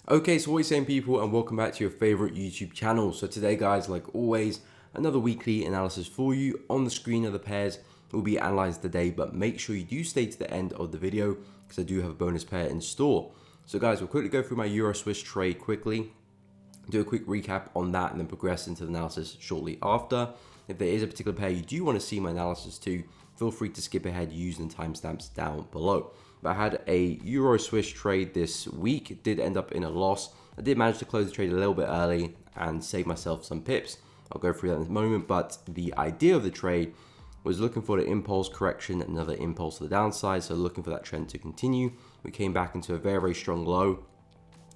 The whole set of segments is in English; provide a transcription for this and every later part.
Okay, so what are you saying, people, and welcome back to your favorite YouTube channel. So today, guys, like always, another weekly analysis for you. On the screen of the pairs will be analyzed today, but make sure you do stay to the end of the video because I do have a bonus pair in store. So guys, we'll quickly go through my Euro Swiss trade quickly, do a quick recap on that, and then progress into the analysis shortly after. If there is a particular pair you do want to see my analysis to, feel free to skip ahead using the timestamps down below. But I had a Euro Swiss trade this week. It did end up in a loss. I did manage to close the trade a little bit early and save myself some pips. I'll go through that in a moment, but the idea of the trade was looking for the impulse correction, another impulse to the downside, so looking for that trend to continue. We came back into a very, very strong low,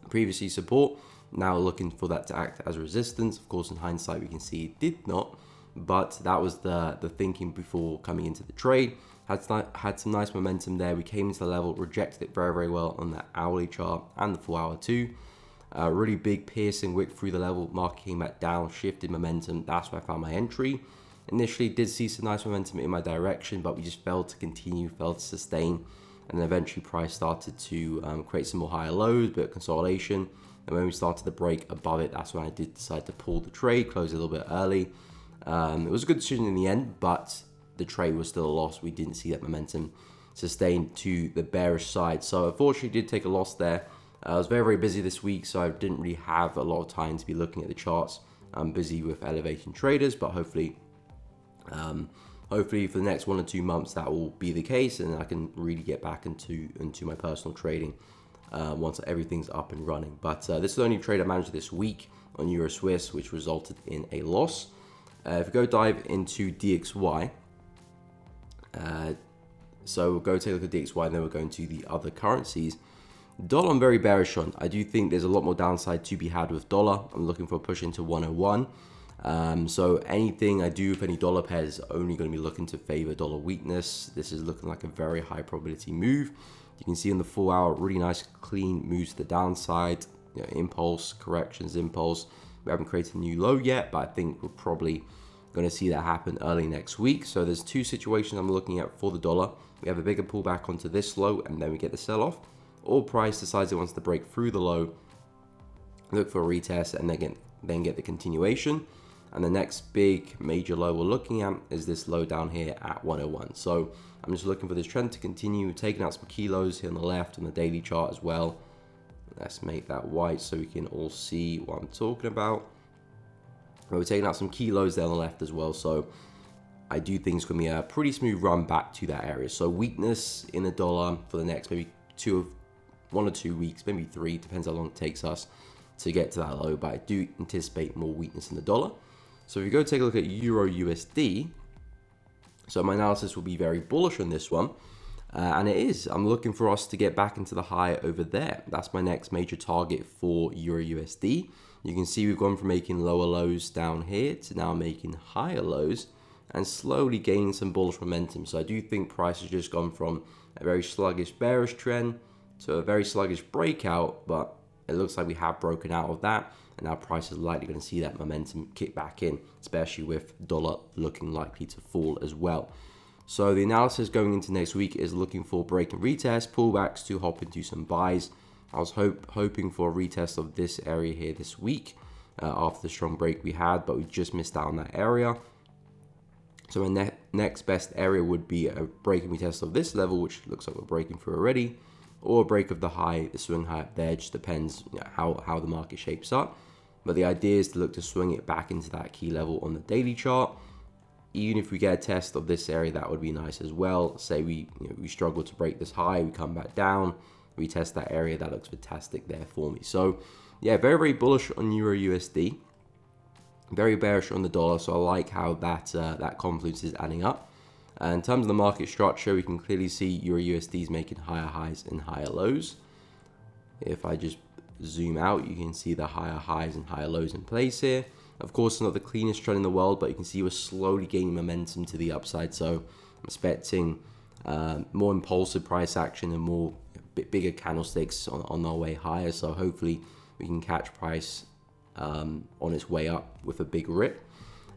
previously support, now looking for that to act as resistance. Of course, in hindsight, we can see it did not, but that was the thinking before coming into the trade. Had some nice momentum there. We came into the level, rejected it very, very well on that hourly chart and the 4 hour too. Really big piercing wick through the level. Market came back down, shifted momentum. That's where I found my entry. Initially did see some nice momentum in my direction, but we just failed to continue, failed to sustain. And then eventually price started to create some more higher lows, bit of consolidation. And when we started to break above it, that's when I did decide to pull the trade, close a little bit early. It was a good decision in the end, but the trade was still a loss. We didn't see that momentum sustained to the bearish side. So unfortunately did take a loss there. I was very, very busy this week, so I didn't really have a lot of time to be looking at the charts. I'm busy with elevating traders, but hopefully for the next 1 or 2 months that will be the case, and I can really get back into my personal trading once everything's up and running. But this is the only trade I managed this week on Euro Swiss, which resulted in a loss. If we go dive into DXY, so we'll go take a look at DXY, and then we'll go into the other currencies. Dollar I'm very bearish on. I do think there's a lot more downside to be had with dollar. I'm looking for a push into 101. So anything I do with any dollar pairs is only going to be looking to favor dollar weakness. This is looking like a very high probability move. You can see in the 4 hour, really nice clean moves to the downside. You know, impulse, corrections, impulse. We haven't created a new low yet, but I think we're probably going to see that happen early next week. So there's two situations I'm looking at for the dollar. We have a bigger pullback onto this low, and then we get the sell-off, or price decides it wants to break through the low, look for a retest, and then get the continuation. And the next big major low we're looking at is this low down here at 101. So I'm just looking for this trend to continue, taking out some key lows here on the left on the daily chart as well. Let's make that white so we can all see what I'm talking about. We're taking out some key lows there on the left as well. So I do think it's going to be a pretty smooth run back to that area. So weakness in the dollar for the next maybe 1 or 2 weeks, maybe 3, depends how long it takes us to get to that low. But I do anticipate more weakness in the dollar. So if you go take a look at Euro USD, so my analysis will be very bullish on this one. And it is. I'm looking for us to get back into the high over there. That's my next major target for Euro USD. You can see we've gone from making lower lows down here to now making higher lows and slowly gaining some bullish momentum. So I do think price has just gone from a very sluggish bearish trend to a very sluggish breakout, but it looks like we have broken out of that, and now price is likely going to see that momentum kick back in, especially with dollar looking likely to fall as well. So the analysis going into next week is looking for break and retest, pullbacks to hop into some buys. I was hoping for a retest of this area here this week after the strong break we had, but we just missed out on that area. So my next best area would be a break and retest of this level, which looks like we're breaking through already, or a break of the high, the swing high up there. It just depends, you know, how the market shapes up. But the idea is to look to swing it back into that key level on the daily chart. Even if we get a test of this area, that would be nice as well. Say we struggle to break this high, we come back down, retest that area, that looks fantastic there for me. So yeah, very, very bullish on Euro USD. Very bearish on the dollar, so I like how that confluence is adding up. In terms of the market structure, we can clearly see Euro USD is making higher highs and higher lows. If I just zoom out, you can see the higher highs and higher lows in place here. Of course, it's not the cleanest trend in the world, but you can see we're slowly gaining momentum to the upside. So I'm expecting more impulsive price action and more bigger candlesticks on our way higher. So hopefully we can catch price on its way up with a big rip.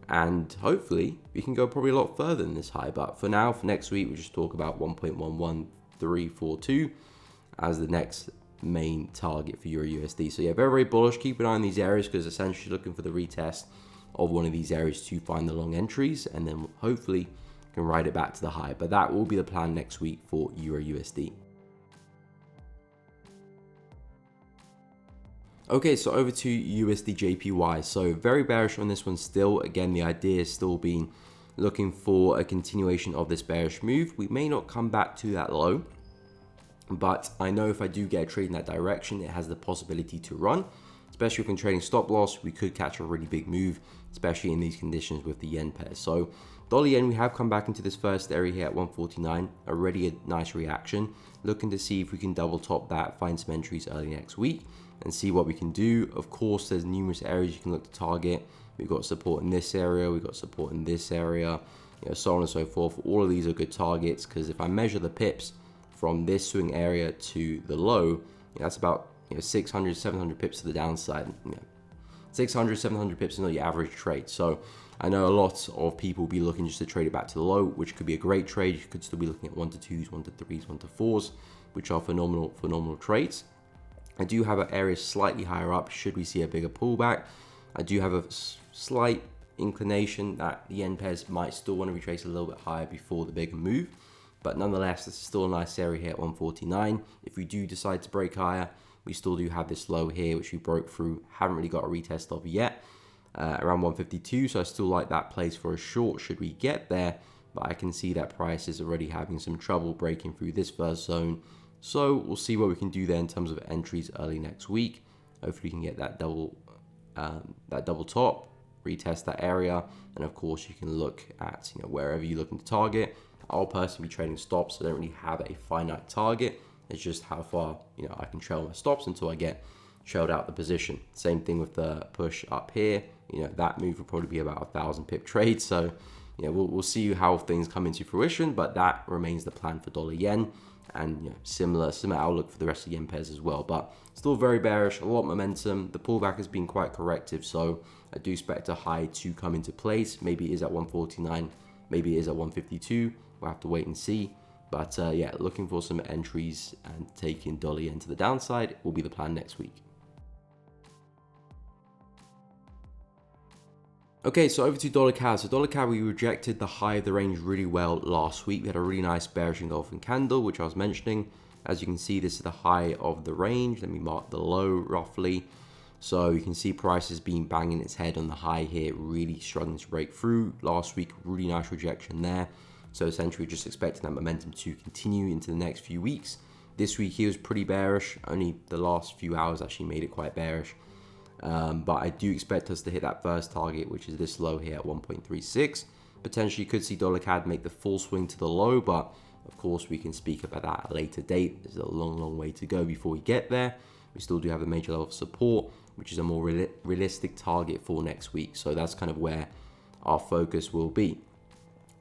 And hopefully we can go probably a lot further than this high. But for now, for next week, we'll just talk about 1.11342 as the next main target for Euro USD. So yeah, very, very bullish. Keep an eye on these areas because essentially looking for the retest of one of these areas to find the long entries, and then hopefully can ride it back to the high. But that will be the plan next week for Euro USD. Okay, so over to USD JPY. So very bearish on this one still. Again, the idea is still being looking for a continuation of this bearish move. We may not come back to that low, but I know if I do get a trade in that direction, it has the possibility to run. Especially if I'm trading stop loss, we could catch a really big move, especially in these conditions with the yen pair. So dollar yen, we have come back into this first area here at 149, already a nice reaction. Looking to see if we can double top that, find some entries early next week and see what we can do. Of course, there's numerous areas you can look to target. We've got support in this area, we've got support in this area, so on and so forth. All of these are good targets because if I measure the pips from this swing area to the low, that's about 600, 700 pips to the downside. 600, 700 pips is not your average trade. So I know a lot of people will be looking just to trade it back to the low, which could be a great trade. You could still be looking at 1 to 2s, 1 to 3s, 1 to 4s, which are phenomenal trades. I do have an area slightly higher up should we see a bigger pullback. I do have a slight inclination that the yen pairs might still want to retrace a little bit higher before the bigger move. But nonetheless, this is still a nice area here at 149. If we do decide to break higher, we still do have this low here, which we broke through. Haven't really got a retest of yet, around 152. So I still like that place for a short should we get there. But I can see that price is already having some trouble breaking through this first zone. So we'll see what we can do there in terms of entries early next week. Hopefully we can get that double top, retest that area, and of course you can look at wherever you're looking to target. I'll personally be trading stops, so I don't really have a finite target. It's just how far I can trail my stops until I get trailed out the position. Same thing with the push up here. That move will probably be about 1,000 pip trade. So we'll see how things come into fruition, but that remains the plan for dollar yen. And similar outlook for the rest of the yen pairs as well, but still very bearish, a lot of momentum. The pullback has been quite corrective, so I do expect a high to come into place. Maybe it is at 149, maybe it is at 152. We'll have to wait and see. But yeah, looking for some entries and taking dollar yen to the downside will be the plan next week. Okay, so over to dollar CAD. So dollar CAD, we rejected the high of the range really well last week. We had a really nice bearish engulfing candle, which I was mentioning. As you can see, this is the high of the range. Let me mark the low roughly. So you can see price has been banging its head on the high here, really struggling to break through. Last week, really nice rejection there. So essentially just expecting that momentum to continue into the next few weeks. This week he was pretty bearish. Only the last few hours actually made it quite bearish. But I do expect us to hit that first target, which is this low here at 1.36. Potentially could see dollar CAD make the full swing to the low, but of course we can speak about that at a later date. There's a long way to go before we get there. We still do have a major level of support, which is a more realistic target for next week. So that's kind of where our focus will be.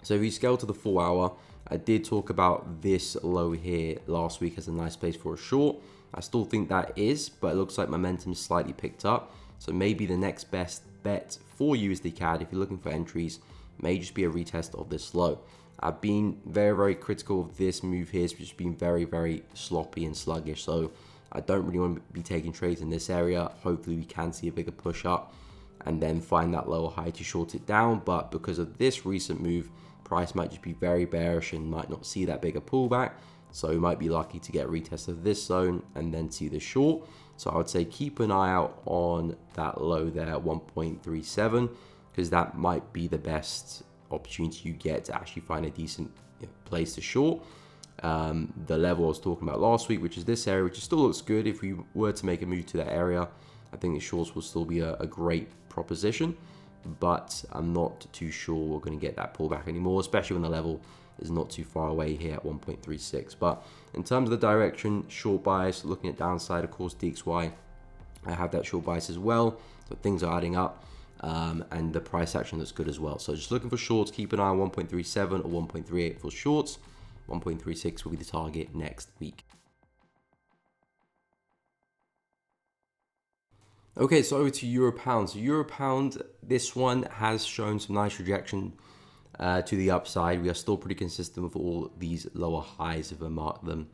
So if we scale to the 4 hour, I did talk about this low here last week as a nice place for a short. I still think that is, but it looks like momentum slightly picked up. So maybe the next best bet for USD CAD, if you're looking for entries, may just be a retest of this low. I've been very critical of this move here. It's just been very sloppy and sluggish. So I don't really want to be taking trades in this area. Hopefully we can see a bigger push up and then find that lower high to short it down. But because of this recent move, price might just be very bearish and might not see that bigger pullback. So we might be lucky to get a retest of this zone and then see the short. So I would say keep an eye out on that low there at 1.37 because that might be the best opportunity you get to actually find a decent place to short. The level I was talking about last week, which is this area, which still looks good. If we were to make a move to that area, I think the shorts will still be a great proposition, but I'm not too sure we're going to get that pullback anymore, especially when the level is not too far away here at 1.36. But in terms of the direction, short bias, looking at downside, of course, DXY, I have that short bias as well. So things are adding up and the price action looks good as well. So just looking for shorts, keep an eye on 1.37 or 1.38 for shorts. 1.36 will be the target next week. Okay, so over to Euro Pound. So Euro Pound, this one has shown some nice rejection to the upside. We are still pretty consistent with all these lower highs if I mark them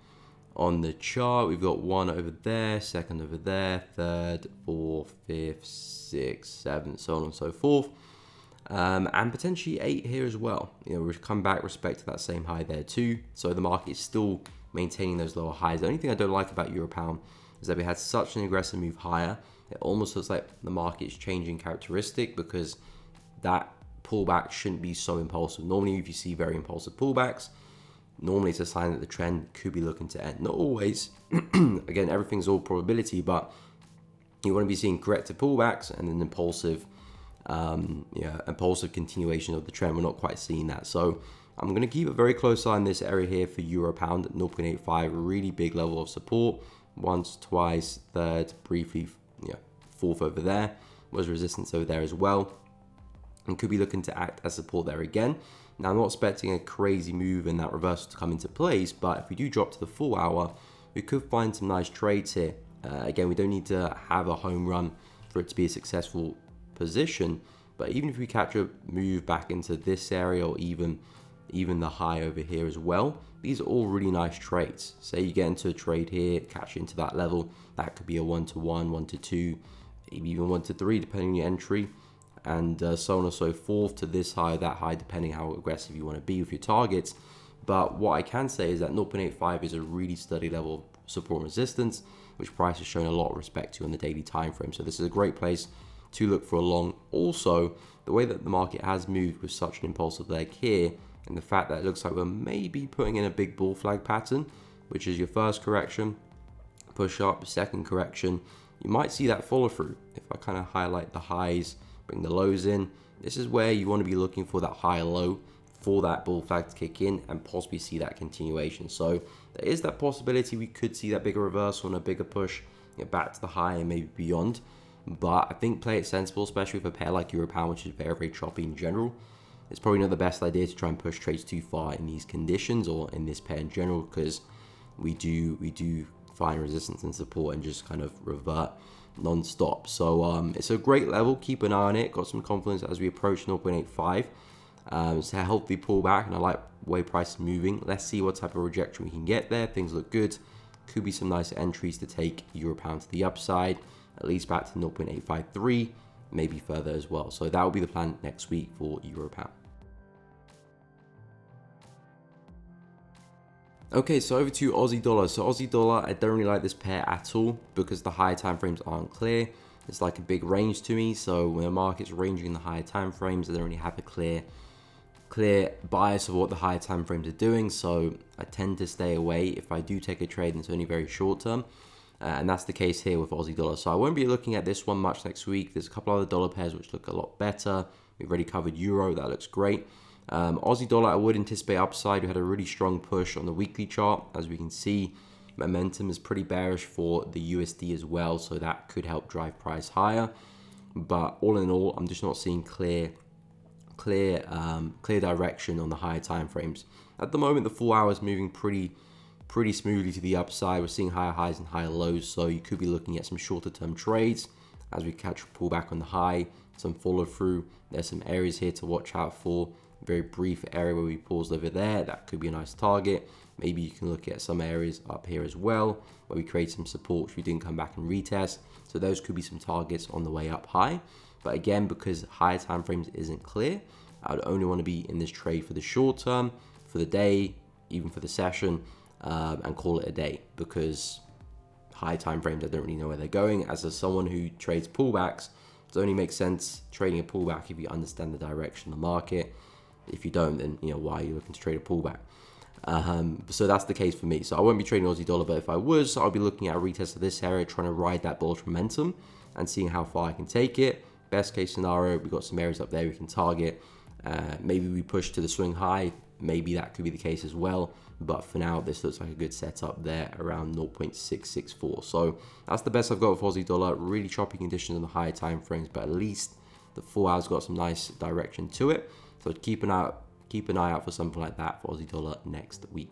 on the chart. We've got one over there, second over there, third, fourth, fifth, sixth, seventh, so on and so forth. And potentially 8 here as well. You know, we've come back respect to that same high there too. So the market is still maintaining those lower highs. The only thing I don't like about Euro Pound is that we had such an aggressive move higher. It almost looks like the market is changing characteristic, because that pullback shouldn't be so impulsive. Normally, if you see very impulsive pullbacks, normally it's a sign that the trend could be looking to end. Not always. Again, everything's all probability, but you want to be seeing corrective pullbacks and an impulsive continuation of the trend. We're not quite seeing that. So I'm going to keep a very close eye on this area here for Euro Pound at 0.85, really big level of support. Once, twice, third, briefly, fourth over there was resistance over there as well, and could be looking to act as support there again. Now, I'm not expecting a crazy move in that reversal to come into place, but if we do drop to the 4 hour, we could find some nice trades here. Again, we don't need to have a home run for it to be a successful position, but even if we catch a move back into this area, or even the high over here as well, these are all really nice trades. Say you get into a trade here, catch into that level, that could be a 1-to-1, 1-to-2, maybe even 1-to-3 depending on your entry, and so on and so forth to this high, that high, depending how aggressive you want to be with your targets. But what I can say is that 0.85 is a really steady level of support and resistance, which price has shown a lot of respect to on the daily time frame. So this is a great place to look for a long. Also, the way that the market has moved with such an impulsive leg here, and the fact that it looks like we're maybe putting in a big bull flag pattern, which is your first correction, push up, second correction, you might see that follow through. If I kind of highlight the highs, bring the lows in, this is where you want to be looking for that high low for that bull flag to kick in and possibly see that continuation. So there is that possibility we could see that bigger reversal and a bigger push back to the high and maybe beyond. But I think play it sensible, especially with a pair like Euro Pound, which is very, very choppy in general. It's probably not the best idea to try and push trades too far in these conditions or in this pair in general, because we do find resistance and support and just kind of revert non-stop. So it's a great level. Keep an eye on it. Got some confidence as we approach 0.85. It's a healthy pullback, and I like the way price is moving. Let's see what type of rejection we can get there. Things look good. Could be some nice entries to take Euro Pound to the upside, at least back to 0.853, maybe further as well. So that will be the plan next week for Euro Pound. Okay, so over to Aussie dollar. So Aussie dollar, I don't really like this pair at all because the higher time frames aren't clear. It's like a big range to me. So when the market's ranging in the higher time frames, I don't really have a clear bias of what the higher time frames are doing. So I tend to stay away if I do take a trade and it's only very short term. And that's the case here with Aussie dollar. So I won't be looking at this one much next week. There's a couple other dollar pairs which look a lot better. We've already covered euro. That looks great. Aussie dollar, I would anticipate upside. We had a really strong push on the weekly chart. As we can see, momentum is pretty bearish for the USD as well, so that could help drive price higher. But all in all, I'm just not seeing clear direction on the higher time frames. At the moment, the 4 hours moving pretty smoothly to the upside. We're seeing higher highs and higher lows, so you could be looking at some shorter term trades as we catch a pullback on the high, some follow through. There's some areas here to watch out for. Very brief area where we paused over there, that could be a nice target. Maybe you can look at some areas up here as well where we create some support which we didn't come back and retest. So those could be some targets on the way up high. But again, because higher time frames isn't clear, I would only want to be in this trade for the short term, for the day, even for the session, and call it a day, because high time frames, I don't really know where they're going. As someone who trades pullbacks, it only makes sense trading a pullback if you understand the direction of the market. If you don't, then why are you looking to trade a pullback? So that's the case for me. So I won't be trading Aussie dollar, but if I was, I'll be looking at a retest of this area, trying to ride that bullish momentum and seeing how far I can take it. Best case scenario, we've got some areas up there we can target. Maybe we push to the swing high. Maybe that could be the case as well. But for now, this looks like a good setup there around 0.664. So that's the best I've got with Aussie dollar. Really choppy conditions on the higher time frames, but at least the 4 hours got some nice direction to it. So keep an eye out for something like that for Aussie dollar next week.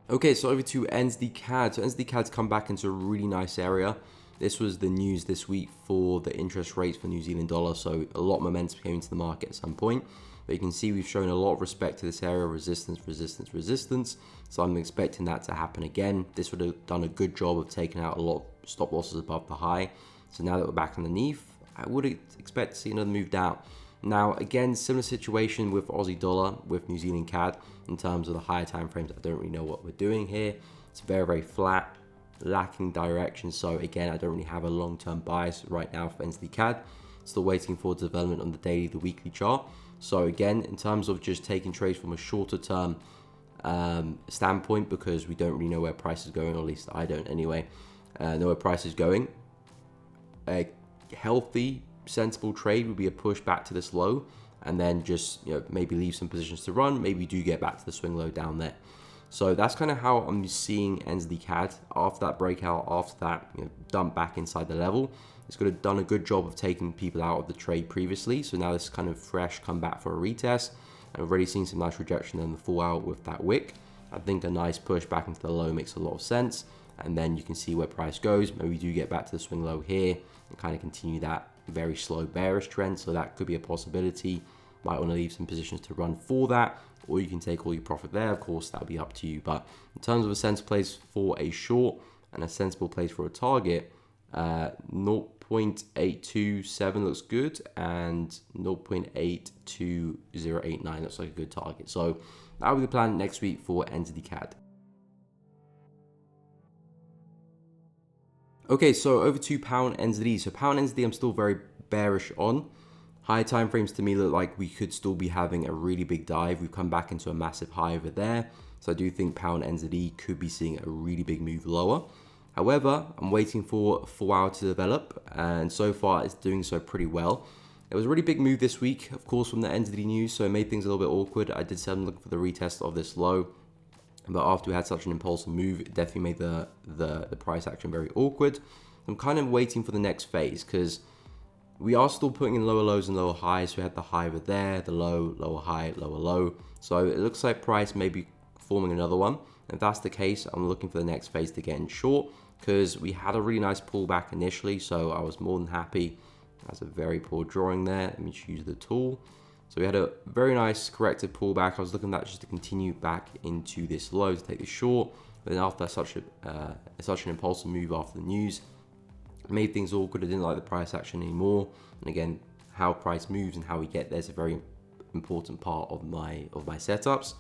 Okay, so over to NZD CAD. So NZD CAD's come back into a really nice area. This was the news this week for the interest rates for New Zealand dollar. So a lot of momentum came into the market at some point. But you can see we've shown a lot of respect to this area, resistance, resistance, resistance. So I'm expecting that to happen again. This would have done a good job of taking out a lot of stop losses above the high. So now that we're back underneath, I would expect to see another move down. Now, again, similar situation with Aussie dollar, with New Zealand CAD in terms of the higher time frames. I don't really know what we're doing here. It's very, very flat, lacking direction. So again, I don't really have a long-term bias right now for NZD CAD. Still waiting for development on the daily, the weekly chart. So again, in terms of just taking trades from a shorter term standpoint, because we don't really know where price is going, or at least I don't anyway, know where price is going. A healthy, sensible trade would be a push back to this low, and then just maybe leave some positions to run. Maybe do get back to the swing low down there. So that's kind of how I'm seeing NZD CAD after that breakout, after that dump back inside the level. It's going to have done a good job of taking people out of the trade previously. So now this kind of fresh come back for a retest. I've already seen some nice rejection in the fall out with that wick. I think a nice push back into the low makes a lot of sense. And then you can see where price goes. Maybe we do get back to the swing low here and kind of continue that very slow bearish trend. So that could be a possibility. Might want to leave some positions to run for that, or you can take all your profit there. Of course, that'll be up to you. But in terms of a sensible place for a short and a sensible place for a target, 0.827 looks good, and 0.82089 looks like a good target. So that'll be the plan next week for NZD CAD. Okay, so over to pound NZD. So pound NZD, I'm still very bearish on. Higher time frames to me look like we could still be having a really big dive. We've come back into a massive high over there. So I do think pound NZD could be seeing a really big move lower. However, I'm waiting for 4 hour to develop, and so far it's doing so pretty well. It was a really big move this week, of course, from the NZD news, so it made things a little bit awkward. I did say I'm looking for the retest of this low, but after we had such an impulsive move, it definitely made the price action very awkward. I'm kind of waiting for the next phase, because we are still putting in lower lows and lower highs. So we had the high over there, the low, lower high, lower low. So it looks like price may be forming another one. If that's the case, I'm looking for the next phase to get in short, because we had a really nice pullback initially. So I was more than happy. That's a very poor drawing there. Let me just use the tool. So we had a very nice corrective pullback. I was looking at that just to continue back into this low to take the short. But then after such an impulsive move after the news, made things awkward. I didn't like the price action anymore. And again, how price moves and how we get there is a very important part of my setups.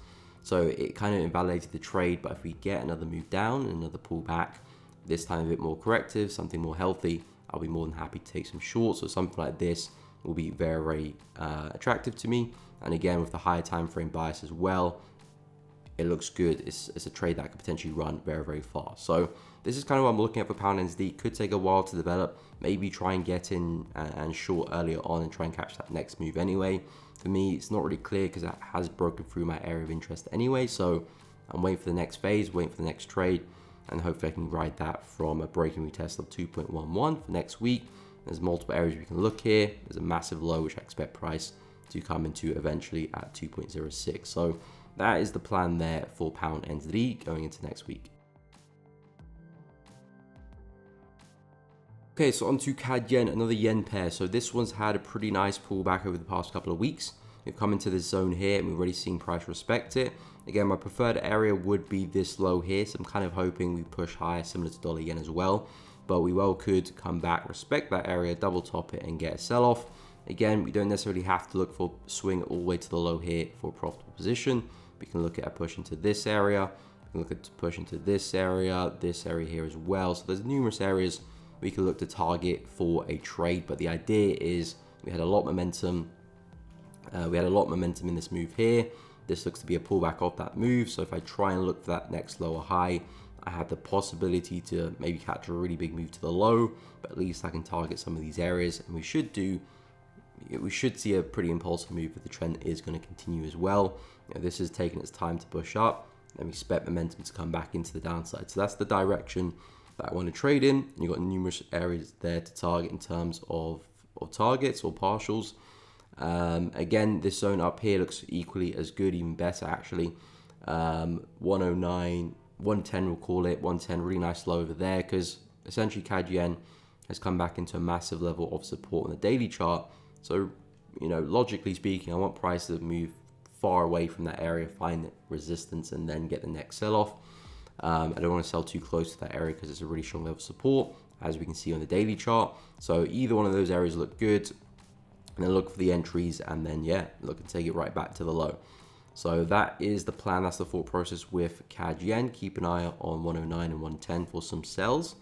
So it kind of invalidated the trade. But if we get another move down, another pullback, this time a bit more corrective, something more healthy, I'll be more than happy to take some shorts. or something like this will be very, very attractive to me. And again, with the higher time frame bias as well, it looks good. It's a trade that could potentially run very, very fast. So this is kind of what I'm looking at for pound NZD. Could take a while to develop. Maybe try and get in and short earlier on and try and catch that next move anyway. For me, it's not really clear because it has broken through my area of interest anyway. So I'm waiting for the next phase, waiting for the next trade, and hopefully I can ride that from a breaking retest of 2.11 for next week. There's multiple areas we can look here. There's a massive low, which I expect price to come into eventually at 2.06. So that is the plan there for pound NZD going into next week. Okay, so on to CAD Yen, another yen pair. So this one's had a pretty nice pullback over the past couple of weeks. We've come into this zone here and we've already seen price respect it. Again, my preferred area would be this low here. So I'm kind of hoping we push higher, similar to dollar yen as well. But we well could come back, respect that area, double top it and get a sell off. Again, we don't necessarily have to look for swing all the way to the low here for a profitable position. We can look at a push into this area. We can look at push into this area here as well. So there's numerous areas we can look to target for a trade. But the idea is we had a lot of momentum. In this move here. This looks to be a pullback off that move. So if I try and look for that next lower high, I have the possibility to maybe catch a really big move to the low, but at least I can target some of these areas. And we should see a pretty impulsive move, but the trend is going to continue as well. This is taking its time to push up, and we expect momentum to come back into the downside. So that's the direction that I want to trade in. And you've got numerous areas there to target in terms of targets or partials. Again, this zone up here looks equally as good, even better actually. 109, 110 we'll call it, 110, really nice low over there, because essentially CAD Yen has come back into a massive level of support on the daily chart. So, logically speaking, I want price to move far away from that area, find resistance, and then get the next sell-off. I don't want to sell too close to that area because it's a really strong level of support, as we can see on the daily chart. So either one of those areas look good, and then look for the entries, and then look and take it right back to the low. So that is the plan. That's the thought process with CAD Yen. Keep an eye on 109 and 110 for some sells.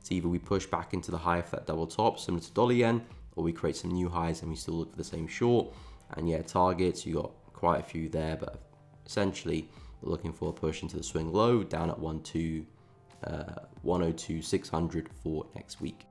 So either we push back into the high for that double top, similar to dollar yen, or we create some new highs and we still look for the same short. And targets, you got quite a few there, but essentially we're looking for a push into the swing low down at 102,600 for next week.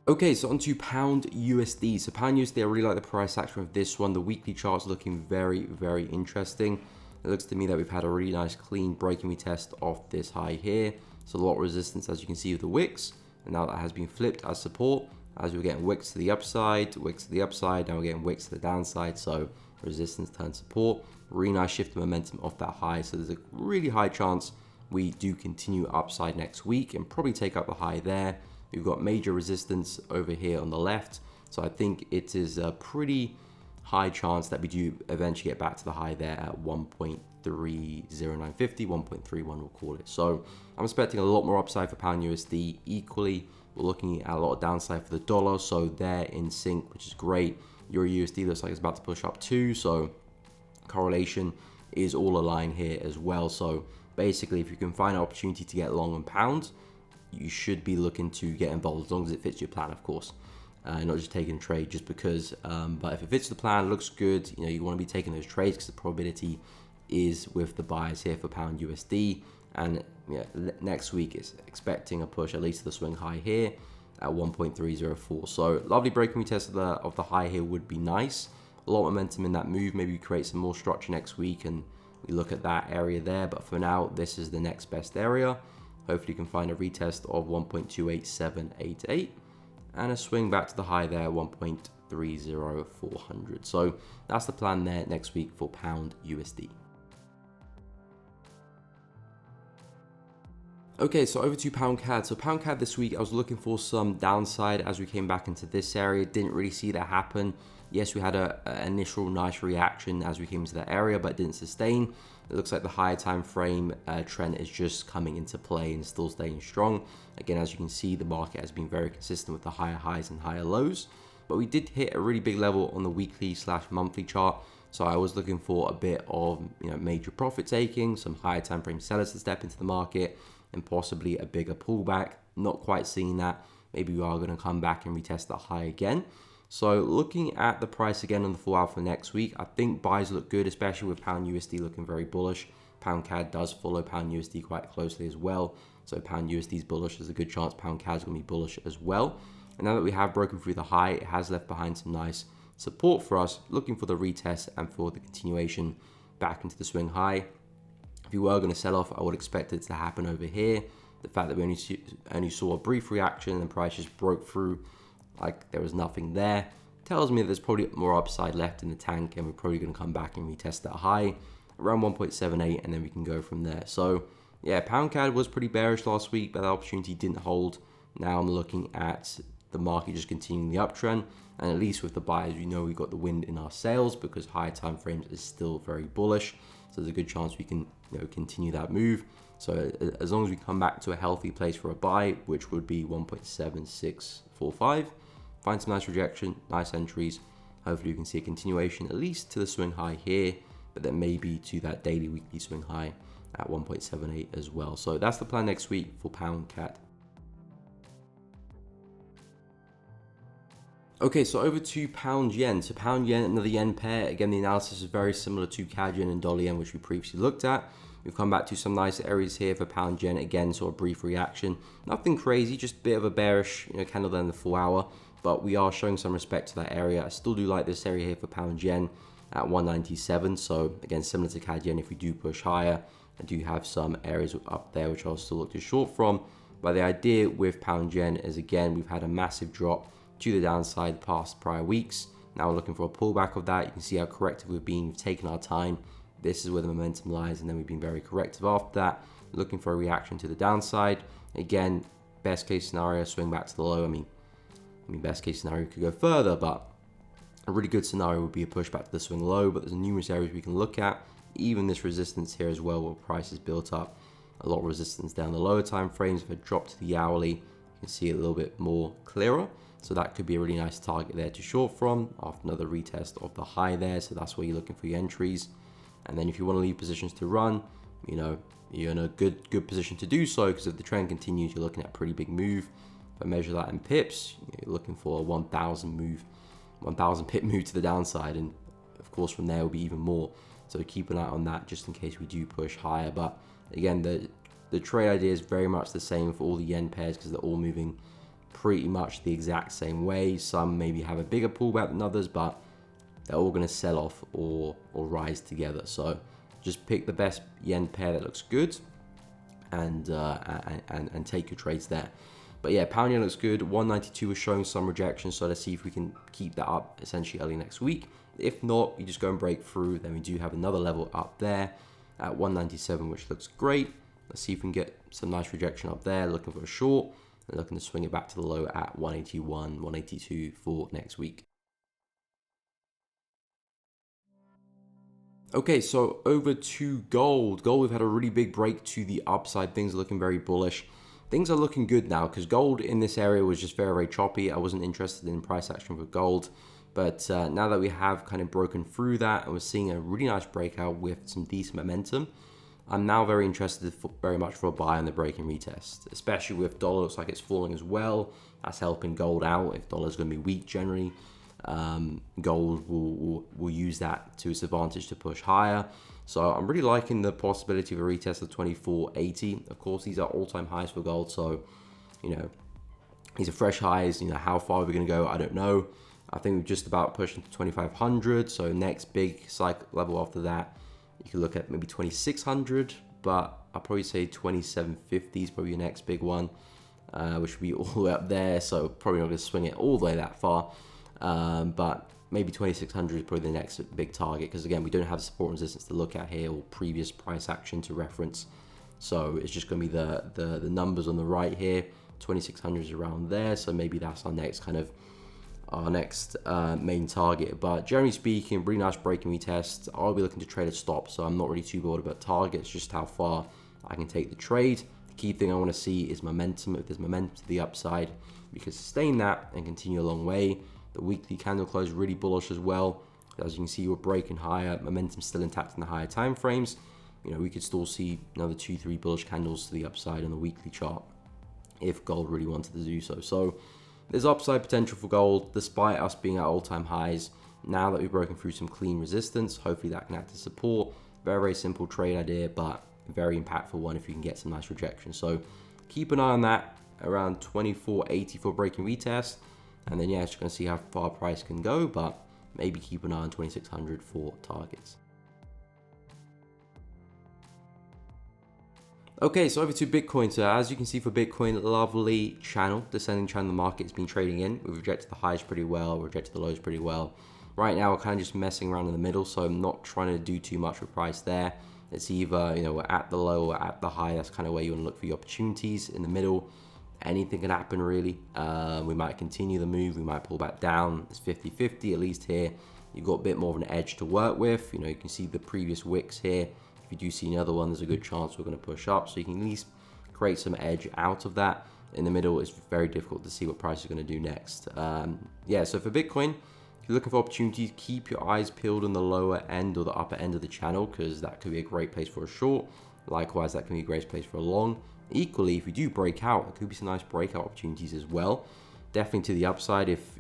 Okay, so onto pound USD. So pound USD, I really like the price action of this one. The weekly chart's looking very, very interesting. It looks to me that we've had a really nice clean break and retest off this high here. So a lot of resistance, as you can see with the wicks, and now that has been flipped as support, as we're getting wicks to the upside, wicks to the upside, now we're getting wicks to the downside. So resistance turns support. Really nice shift of momentum off that high. So there's a really high chance we do continue upside next week and probably take up the high there. We've got major resistance over here on the left. So I think it is a pretty high chance that we do eventually get back to the high there at 1.30950, 1.31 we'll call it. So I'm expecting a lot more upside for pound USD. Equally, we're looking at a lot of downside for the dollar. So they're in sync, which is great. Euro USD looks like it's about to push up too. So correlation is all aligned here as well. So basically, if you can find an opportunity to get long on pounds, you should be looking to get involved as long as it fits your plan, of course. Not just taking a trade just because, but if it fits the plan, looks good, you want to be taking those trades because the probability is with the buyers here for pound USD. And next week is expecting a push at least to the swing high here at 1.304. So lovely breaking retest of the high here would be nice. A lot of momentum in that move. Maybe we create some more structure next week and we look at that area there. But for now, this is the next best area. Hopefully you can find a retest of 1.28788 and a swing back to the high there, 1.30400. So that's the plan there next week for pound USD. Okay, so over to pound CAD. So pound CAD this week, I was looking for some downside as we came back into this area. Didn't really see that happen. Yes, we had an initial nice reaction as we came into that area, but didn't sustain. It looks like the higher time frame trend is just coming into play and still staying strong. Again, as you can see, the market has been very consistent with the higher highs and higher lows, but we did hit a really big level on the weekly / monthly chart. So I was looking for a bit of major profit taking, some higher time frame sellers to step into the market, and possibly a bigger pullback. Not quite seeing that. Maybe we are going to come back and retest that high again. So looking at the price again on the full hour for next week, I think buys look good, especially with pound USD looking very bullish. Pound CAD does follow pound USD quite closely as well. So pound USD is bullish. There's a good chance pound CAD is going to be bullish as well. And now that we have broken through the high, it has left behind some nice support for us, looking for the retest and for the continuation back into the swing high. If you were going to sell off, I would expect it to happen over here. The fact that we only saw a brief reaction and the price just broke through like there was nothing there tells me that there's probably more upside left in the tank, and we're probably going to come back and retest that high around 1.78, and then we can go from there. So yeah, pound CAD was pretty bearish last week, but that opportunity didn't hold. Now I'm looking at the market just continuing the uptrend, and at least with the buyers, we got the wind in our sails because higher time frames is still very bullish. So there's a good chance we can continue that move. So as long as we come back to a healthy place for a buy, which would be 1.7645, find some nice rejection, nice entries. Hopefully you can see a continuation at least to the swing high here, but then maybe to that daily weekly swing high at 1.78 as well. So that's the plan next week for pound CAD. Okay, so over to pound yen. So pound yen, another yen pair. Again, the analysis is very similar to CAD yen and dollar yen, which we previously looked at. We've come back to some nice areas here for pound yen. Again, sort of brief reaction. Nothing crazy, just a bit of a bearish candle there in the full hour. But we are showing some respect to that area. I still do like this area here for pound yen at 197. So again, similar to CAD yen, if we do push higher, I do have some areas up there which I'll still look to short from. But the idea with pound yen is, again, we've had a massive drop to the downside the past prior weeks. Now we're looking for a pullback of that. You can see how corrective we've been. We've taken our time. This is where the momentum lies, and then we've been very corrective after that. Looking for a reaction to the downside. Again, best case scenario, swing back to the low. I mean, I mean, best case scenario could go further, but a really good scenario would be a pushback to the swing low, but there's numerous areas we can look at. Even this resistance here as well, where price is built up. A lot of resistance down the lower time frames. If I drop to the hourly, you can see it a little bit more clearer. So that could be a really nice target there to short from after another retest of the high there. So that's where you're looking for your entries. And then if you want to leave positions to run, you know, you're in a good position to do so, because if the trend continues, you're looking at a pretty big move. If I measure that in pips, you're looking for a 1,000 pip move to the downside, and of course from there will be even more. So keep an eye on that just in case we do push higher. But again, the trade idea is very much the same for all the yen pairs, because they're all moving pretty much the exact same way. Some maybe have a bigger pullback than others, but they're all going to sell off or rise together. So just pick the best yen pair that looks good and take your trades there. But yeah, pound yen looks good. 192 is showing some rejection, so let's see if we can keep that up essentially early next week. If not, you just go and break through. Then we do have another level up there at 197, which looks great. Let's see if we can get some nice rejection up there. Looking for a short and looking to swing it back to the low at 181, 182 for next week. Okay, so over to gold. Gold, we've had a really big break to the upside. Things are looking very bullish. Things are looking good now, because gold in this area was just very, very choppy. I wasn't interested in price action for gold. But now that we have kind of broken through that and we're seeing a really nice breakout with some decent momentum, I'm now very interested very much for a buy on the break and retest, especially with dollar looks like it's falling as well. That's helping gold out. If dollar's going to be weak generally, gold will use that to its advantage to push higher. So I'm really liking the possibility of a retest of 24.80. Of course, these are all-time highs for gold, so you know these are fresh highs. You know, how far are we going to go? I don't know. I think we've just about pushed into 2,500. So next big cycle level after that, you can look at maybe 2,600, but I'll probably say 2,750 is probably your next big one, which would be all the way up there. So probably not going to swing it all the way that far. But maybe 2,600 is probably the next big target, because again, we don't have support and resistance to look at here or previous price action to reference. So it's just going to be the numbers on the right here. 2,600 is around there. So maybe that's our next main target. But generally speaking, really nice breaking retest. I'll be looking to trade a stop, so I'm not really too bored about targets, just how far I can take the trade. The key thing I want to see is momentum. If there's momentum to the upside, we can sustain that and continue a long way. The weekly candle close really bullish as well. As you can see, we're breaking higher. Momentum still intact in the higher time frames. You know, we could still see another 2-3 bullish candles to the upside on the weekly chart if gold really wanted to do so. So there's upside potential for gold despite us being at all-time highs. Now that we've broken through some clean resistance, hopefully that can act as support. Very, very simple trade idea, but very impactful one if you can get some nice rejection. So keep an eye on that around 24.80 for breaking retest. And then, yeah, just going to see how far price can go, but maybe keep an eye on 2,600 for targets. Okay, so over to Bitcoin. So as you can see for Bitcoin, lovely channel, descending channel the market's been trading in. We've rejected the highs pretty well, rejected the lows pretty well. Right now, we're kind of just messing around in the middle, so I'm not trying to do too much with price there. It's either, you know, we're at the low or at the high. That's kind of where you want to look for your opportunities. In the middle, anything can happen really. We might continue the move, we might pull back down. It's 50-50 at least here. You've got a bit more of an edge to work with. You know, you can see the previous wicks here. If you do see another one, there's a good chance we're going to push up. So you can at least create some edge out of that. In the middle, it's very difficult to see what price is going to do next. Yeah, so for Bitcoin, if you're looking for opportunities, keep your eyes peeled on the lower end or the upper end of the channel, because that could be a great place for a short. Likewise, that can be a great place for a long. Equally, if you do break out, there could be some nice breakout opportunities as well. Definitely to the upside if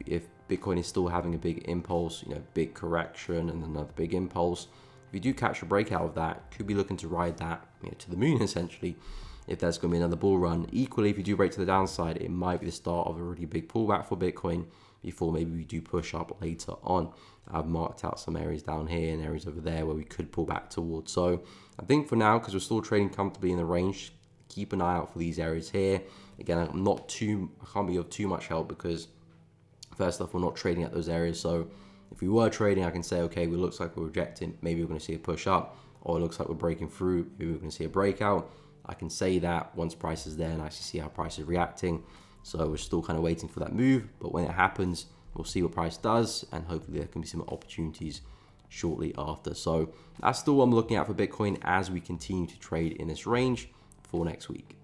Bitcoin is still having a big impulse, you know, big correction and another big impulse. If you do catch a breakout of that, could be looking to ride that, you know, to the moon essentially, if there's going to be another bull run. Equally, if you do break to the downside, it might be the start of a really big pullback for Bitcoin before maybe we do push up later on. I've marked out some areas down here and areas over there where we could pull back towards. So I think for now, because we're still trading comfortably in the range, keep an eye out for these areas here. Again, I can't be of too much help because first off, we're not trading at those areas. So if we were trading, I can say, okay, it looks like we're rejecting. Maybe we're going to see a push up, or it looks like we're breaking through. Maybe we're going to see a breakout. I can say that once price is there and actually see how price is reacting. So we're still kind of waiting for that move, but when it happens, we'll see what price does, and hopefully there can be some opportunities shortly after. So that's still what I'm looking at for Bitcoin as we continue to trade in this range for next week.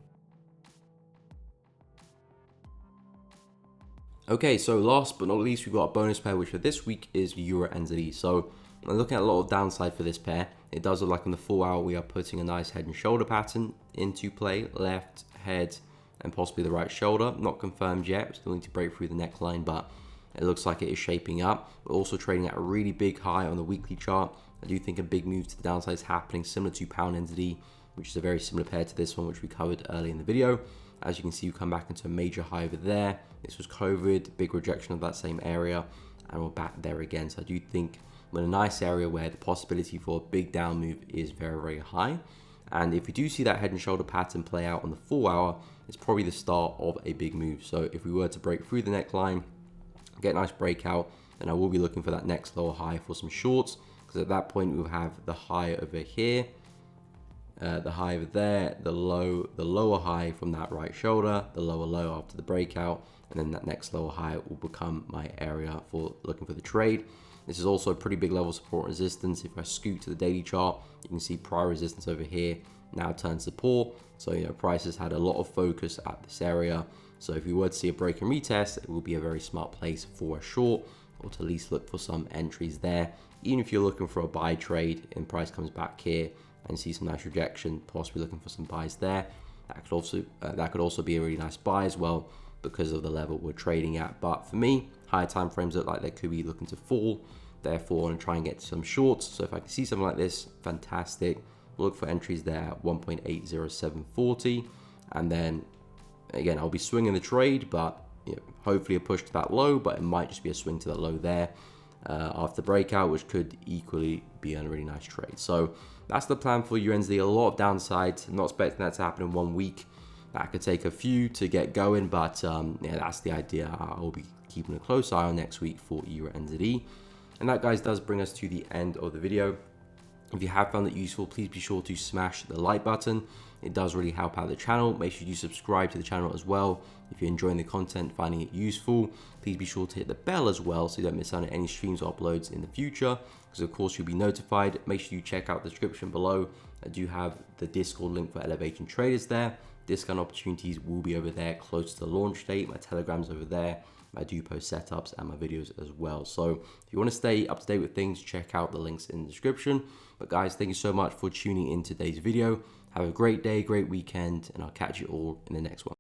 Okay, so last but not least, we've got a bonus pair, which for this week is Euro NZD. So I'm looking at a lot of downside for this pair. It does look like on the 4 hour, we are putting a nice head and shoulder pattern into play, left, head, and possibly the right shoulder. Not confirmed yet, still need to break through the neckline, but it looks like it is shaping up. We're also trading at a really big high on the weekly chart. I do think a big move to the downside is happening, similar to pound NZD, which is a very similar pair to this one, which we covered early in the video. As you can see, we come back into a major high over there. This was COVID, big rejection of that same area, and we're back there again. So I do think we're in a nice area where the possibility for a big down move is very, very high. And if we do see that head and shoulder pattern play out on the 4 hour, it's probably the start of a big move. So if we were to break through the neckline, get a nice breakout, then I will be looking for that next lower high for some shorts, because at that point we'll have the high over here, the high over there, the lower high from that right shoulder, the lower low after the breakout, and then that next lower high will become my area for looking for the trade. This is also a pretty big level of support and resistance. If I scoot to the daily chart, you can see prior resistance over here now turns support. So, price has had a lot of focus at this area. So if we were to see a break and retest, it will be a very smart place for a short, or to at least look for some entries there. Even if you're looking for a buy trade and price comes back here and see some nice rejection, possibly looking for some buys there, that could also be a really nice buy as well, because of the level we're trading at. But for me, higher time frames look like they could be looking to fall. Therefore, I want to try and get some shorts. So if I can see something like this, fantastic. We'll look for entries there at 1.80740, and then again, I'll be swinging the trade, but hopefully a push to that low, but it might just be a swing to that low there after breakout, which could equally be a really nice trade. So that's the plan for USD. A lot of downsides. Not expecting that to happen in 1 week. That could take a few to get going, but yeah, that's the idea. I will be keeping a close eye on next week for Euro NZD. And that, guys, does bring us to the end of the video. If you have found it useful, please be sure to smash the like button. It does really help out the channel. Make sure you subscribe to the channel as well. If you're enjoying the content, finding it useful, please be sure to hit the bell as well so you don't miss out on any streams or uploads in the future, because of course you'll be notified. Make sure you check out the description below. I do have the Discord link for elevating traders there. Discount opportunities will be over there close to the launch date. My Telegram's over there. I do post setups and my videos as well. So if you want to stay up to date with things, check out the links in the description. But guys, thank you so much for tuning in today's video. Have a great day, great weekend, and I'll catch you all in the next one.